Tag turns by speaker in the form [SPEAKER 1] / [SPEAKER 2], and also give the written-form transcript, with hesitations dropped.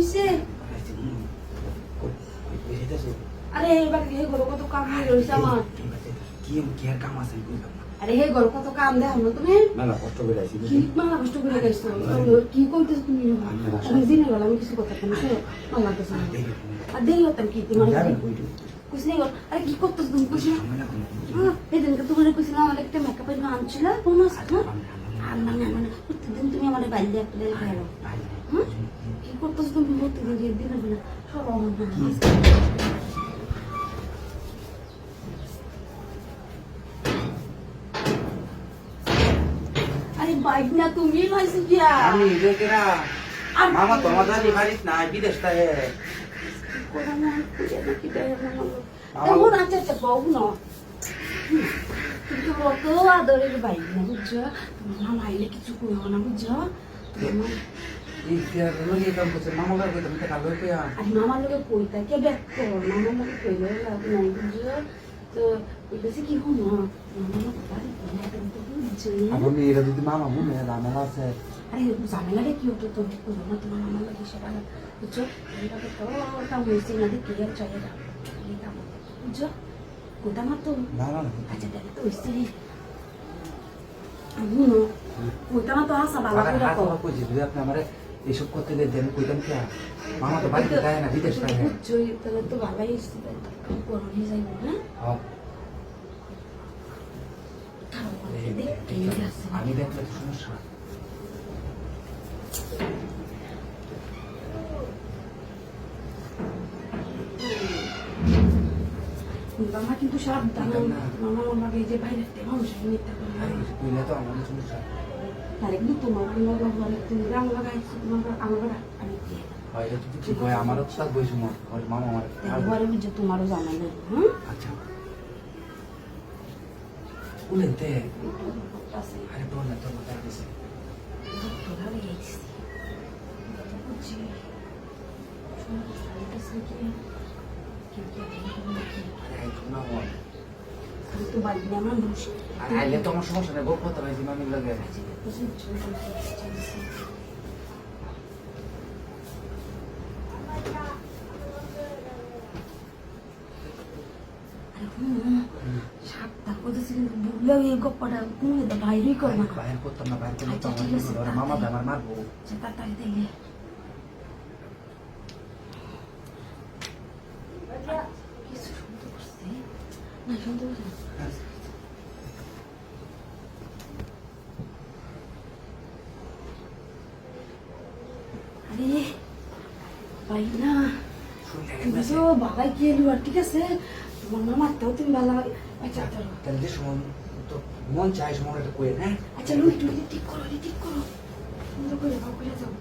[SPEAKER 1] হইছে? আরে এবার হে ঘর কত কাম হয়ে রইছে আমার।
[SPEAKER 2] কি আর কাম আছে কইলাম না।
[SPEAKER 1] আরে হে ঘর কত কাম দেখ না তুমি।
[SPEAKER 2] মেলা কষ্ট করে আইছি
[SPEAKER 1] কি মালা কষ্ট করে গেছো? কি করতেছ তুমি? আমি দিনের বেলা আমি কিছু কথা কেন মালা লাগতেছ না। আর দেরি হতাম কি তোমার कुछ नहीं कर अरे की করতেছ তুমি कुछ না হ্যাঁ এই দিনকে তোমার কইছ না আমার একটা মেকআপ এর আনছিল বোনাস না আর মানে প্রতিদিন তুমি আমারে বাইরে একটা দিন খাইলো হ্যাঁ কি করতেছ তুমি প্রতিদিন দিনের বেলা সব আমার আরে বাইক না তুমি লাইছো কি
[SPEAKER 2] আমি দেখেরা মামা তোমার দাদি বাড়িতে না বিদেশটা হে
[SPEAKER 1] কোন না কুড়িয়ে দেখি দেয় এমন আছে একটা বউ না কিন্তু কত আদরের বাইক না বুঝছো মামা আইলে কিছু করবো না বুঝছো
[SPEAKER 2] এই ফের লগে কাম করছে মামা লাগে কইতাম তা কালো কইয়া
[SPEAKER 1] আর মামার লোকে কইতা কে ব্যাক করো মামার লোকে কইলে লাভ নাই বুঝছো তো কইতেছি কি হলো মামা লোক বাড়ি তো বুঝছো
[SPEAKER 2] আপনি এরা যদি মামা মনে রামেলা আছে
[SPEAKER 1] আরে ঝামেলাটা কি হতো তো করো না তোমার মামার লোকে সেটা বুঝছো এটা তো ওটা হয়েছে না দেখি আর চাই এটা বুঝছো কোথা না তো
[SPEAKER 2] না না
[SPEAKER 1] আচ্ছা তাহলে তো হয়েছে কোথা না তো আসা বাবা করে
[SPEAKER 2] হাত আমার কইছি যদি আপনি আমারে এসব করতে দেন কইতাম কি মামা তো বাড়িতে যায় না বিদেশ যায়
[SPEAKER 1] বুঝছো তাহলে তো ভালোই এসছে করো নিয়ে যাইব না
[SPEAKER 2] হ্যাঁ
[SPEAKER 1] দেখতে আছে
[SPEAKER 2] আমি দেখলে তো সমস্যা
[SPEAKER 1] মামা কিন্তু সাবধান মামা আমাকে যে বাইরে মানুষ মিথ্যা করে
[SPEAKER 2] কইলে তো আমাদের সমস্যা
[SPEAKER 1] তাহলে কিন্তু তোমার কোনো বলে তুমি রং লাগাইছো তোমার আমার আমি দিয়ে
[SPEAKER 2] হয় এটা তো ঠিক হয় আমারও তো তার বয়স মত ওর মামা আমার
[SPEAKER 1] ঘরে বুঝে তোমারও জানাই না হ্যাঁ
[SPEAKER 2] আচ্ছা উলেতে আরে বল তো কথা আছে
[SPEAKER 1] তোরা গেছিস বুঝছি তো বাড়ি না মানুষ
[SPEAKER 2] আর আইলে তো আমার সমস্যা নেই বল কথা হয়েছে মামির লাগে
[SPEAKER 1] সাতটা করতেছি কিন্তু বুঝলেও এই গপ্পটা তুমি তো বাইরেই করবা
[SPEAKER 2] বাইরে করতাম না বাইরে করলে তো আমার মামা আমার মারবো
[SPEAKER 1] তাড়াতাড়ি দেখলে কিছু শুনতে করছে না শুনতে করছে আরে ভাই না বুঝো বাবাই কি এলো আর ঠিক আছে তোমার মামারটাও তুমি ভালো আচ্ছা
[SPEAKER 2] তাহলে যে সময় তো মন চাই সময় একটা কই হ্যাঁ
[SPEAKER 1] আচ্ছা লুই ঠিক করো সুন্দর করে যাও